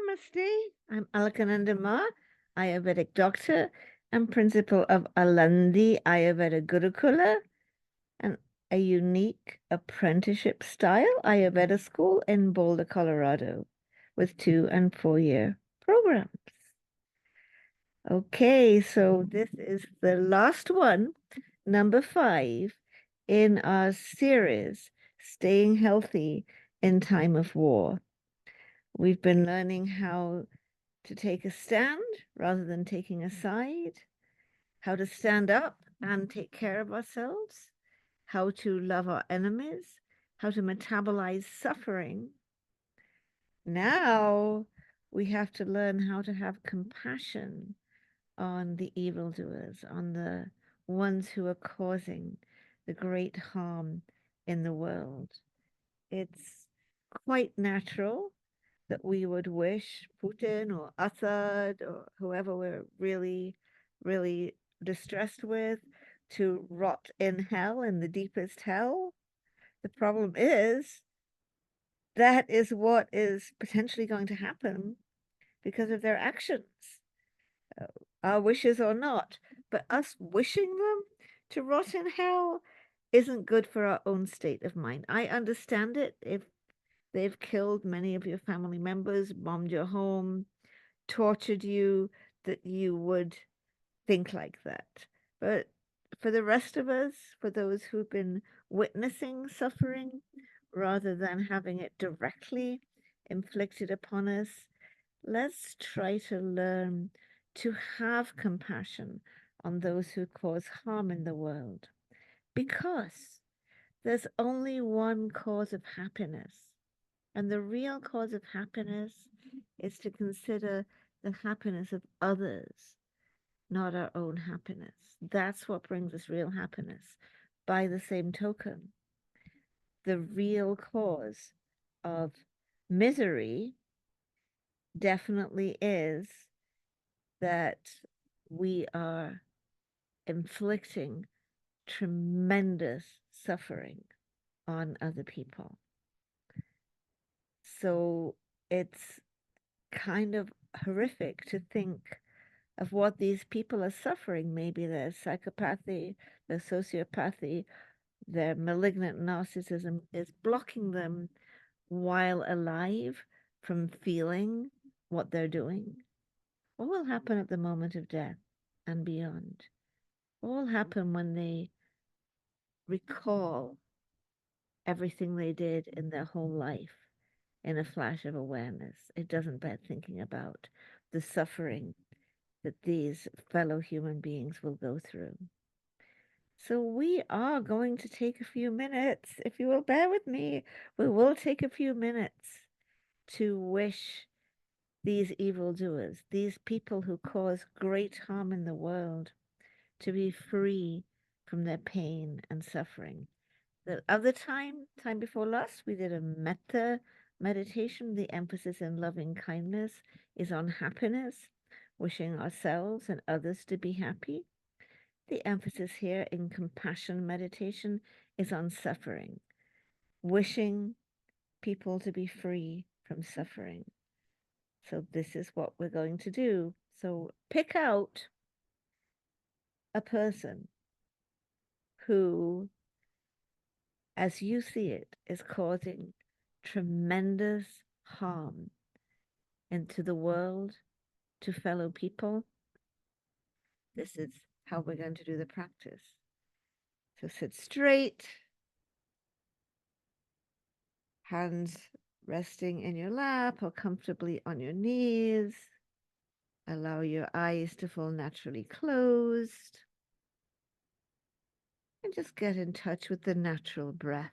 Namaste. I'm Alakananda Ma, Ayurvedic doctor and principal of Alandi Ayurveda Gurukula, and a unique apprenticeship style Ayurveda school in Boulder, Colorado, with 2 and 4 year programs. Okay, so this is the last one, number 5, in our series, Staying Healthy in Time of War. We've been learning how to take a stand rather than taking a side, how to stand up and take care of ourselves, how to love our enemies, how to metabolize suffering. Now we have to learn how to have compassion on the evildoers, on the ones who are causing the great harm in the world. It's quite natural that we would wish Putin or Assad or whoever we're really, really distressed with to rot in hell, in the deepest hell. The problem is that is what is potentially going to happen because of their actions, uh, our wishes or not. But us wishing them to rot in hell isn't good for our own state of mind. I understand it if they've killed many of your family members, bombed your home, tortured you, that you would think like that. But for the rest of us, for those who've been witnessing suffering rather than having it directly inflicted upon us, let's try to learn to have compassion on those who cause harm in the world, because there's only one cause of happiness. And the real cause of happiness is to consider the happiness of others, not our own happiness. That's what brings us real happiness. By the same token, the real cause of misery definitely is that we are inflicting tremendous suffering on other people. So it's kind of horrific to think of what these people are suffering. Maybe their psychopathy, their sociopathy, their malignant narcissism is blocking them while alive from feeling what they're doing. What will happen at the moment of death and beyond? What will happen when they recall everything they did in their whole life in a flash of awareness? It doesn't bear thinking about the suffering that these fellow human beings will go through. So we are going to take a few minutes. If you will bear with me, we will take a few minutes to wish these evildoers, these people who cause great harm in the world, to be free from their pain and suffering. The other time before last, we did a metta meditation. The emphasis in loving kindness is on happiness, wishing ourselves and others to be happy. The emphasis here in compassion meditation is on suffering, wishing people to be free from suffering. So this is what we're going to do. So pick out a person who, as you see it, is causing tremendous harm into the world, to fellow people. This is how we're going to do the practice. So sit straight, hands resting in your lap or comfortably on your knees. Allow your eyes to fall naturally closed. And just get in touch with the natural breath.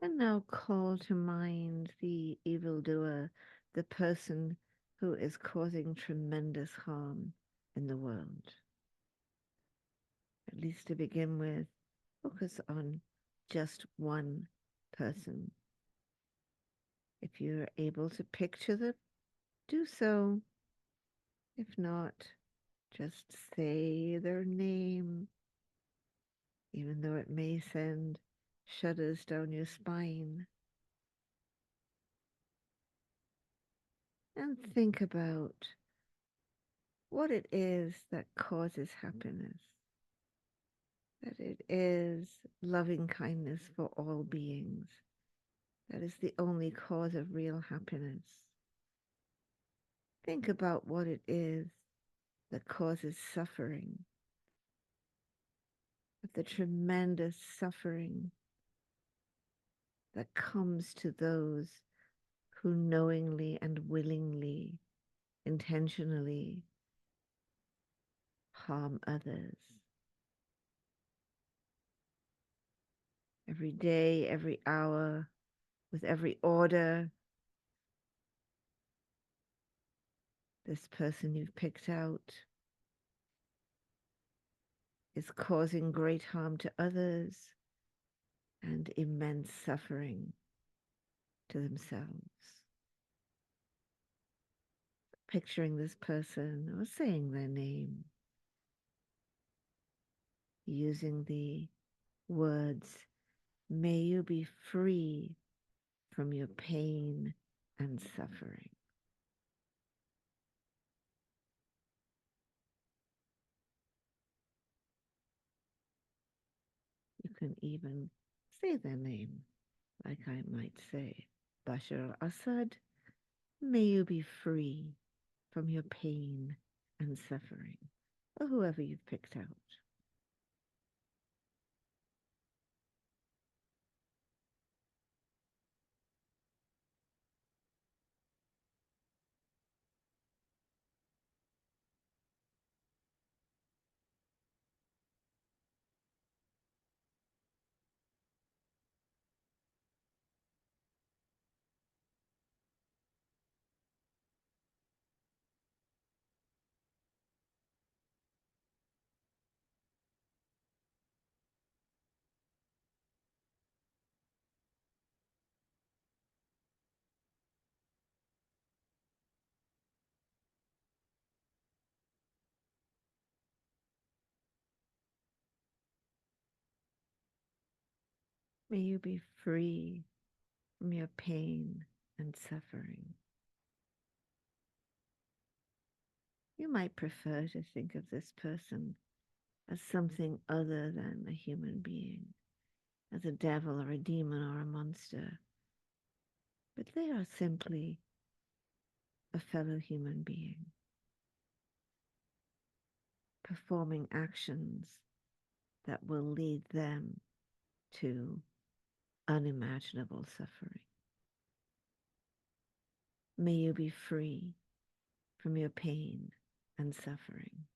And now call to mind the evildoer, the person who is causing tremendous harm in the world. At least to begin with, focus on just one person. If you're able to picture them, do so. If not, just say their name, even though it may send shudders down your spine. And think about what it is that causes happiness, that it is loving kindness for all beings. That is the only cause of real happiness. Think about what it is that causes suffering, the tremendous suffering that comes to those who knowingly and willingly, intentionally harm others. Every day, every hour, with every order, this person you've picked out is causing great harm to others and immense suffering to themselves. Picturing this person or saying their name, using the words, may you be free from your pain and suffering. You can even say their name, like I might say, Bashar al-Assad, may you be free from your pain and suffering, or whoever you've picked out. May you be free from your pain and suffering. You might prefer to think of this person as something other than a human being, as a devil or a demon or a monster, but they are simply a fellow human being, performing actions that will lead them to unimaginable suffering. May you be free from your pain and suffering.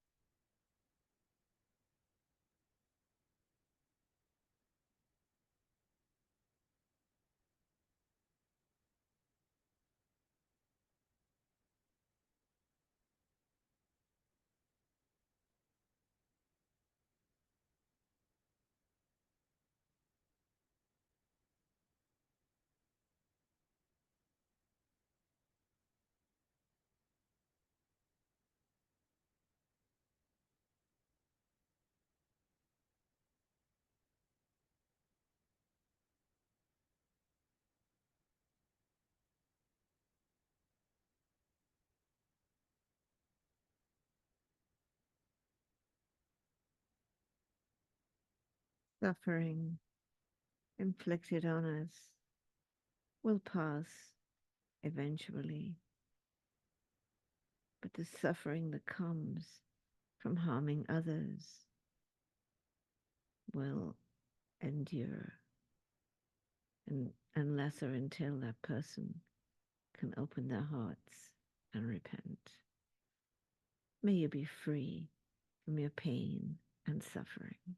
Suffering inflicted on us will pass eventually, but the suffering that comes from harming others will endure, and unless or until that person can open their hearts and repent. May you be free from your pain and suffering.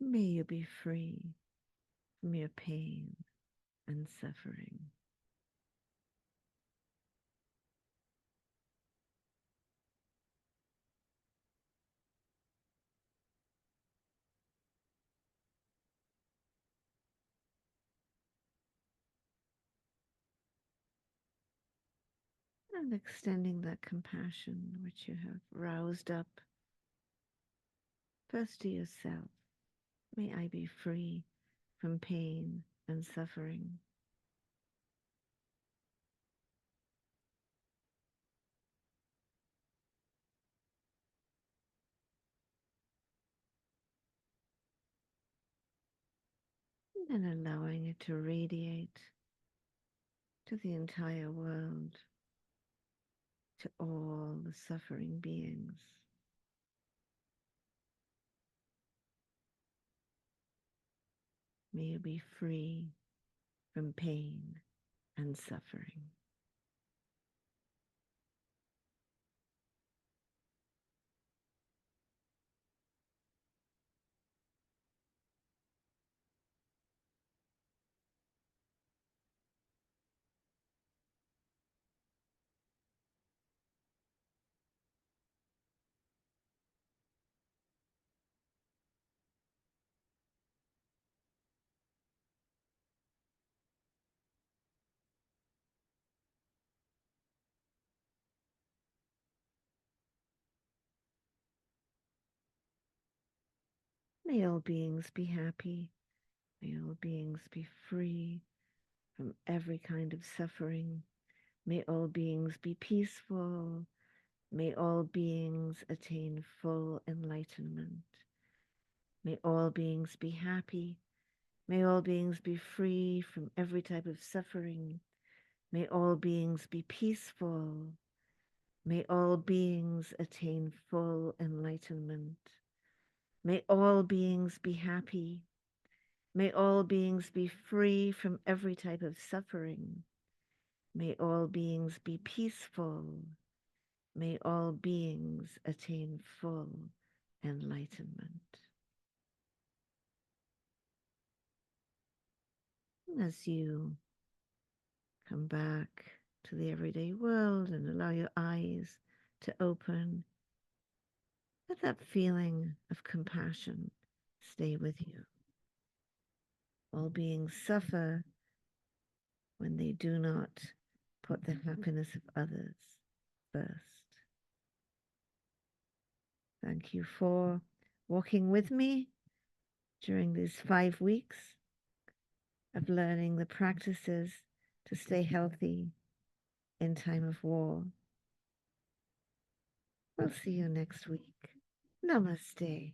May you be free from your pain and suffering. And extending that compassion which you have roused up first to yourself. May I be free from pain and suffering. And then allowing it to radiate to the entire world, to all the suffering beings. May you be free from pain and suffering. May all beings be happy. May all beings be free from every kind of suffering. May all beings be peaceful. May all beings attain full enlightenment. May all beings be happy. May all beings be free from every type of suffering. May all beings be peaceful. May all beings attain full enlightenment. May all beings be happy. May all beings be free from every type of suffering. May all beings be peaceful. May all beings attain full enlightenment. As you come back to the everyday world and allow your eyes to open, let that feeling of compassion stay with you. All beings suffer when they do not put the happiness of others first. Thank you for walking with me during these 5 weeks of learning the practices to stay healthy in time of war. We'll see you next week. Namaste.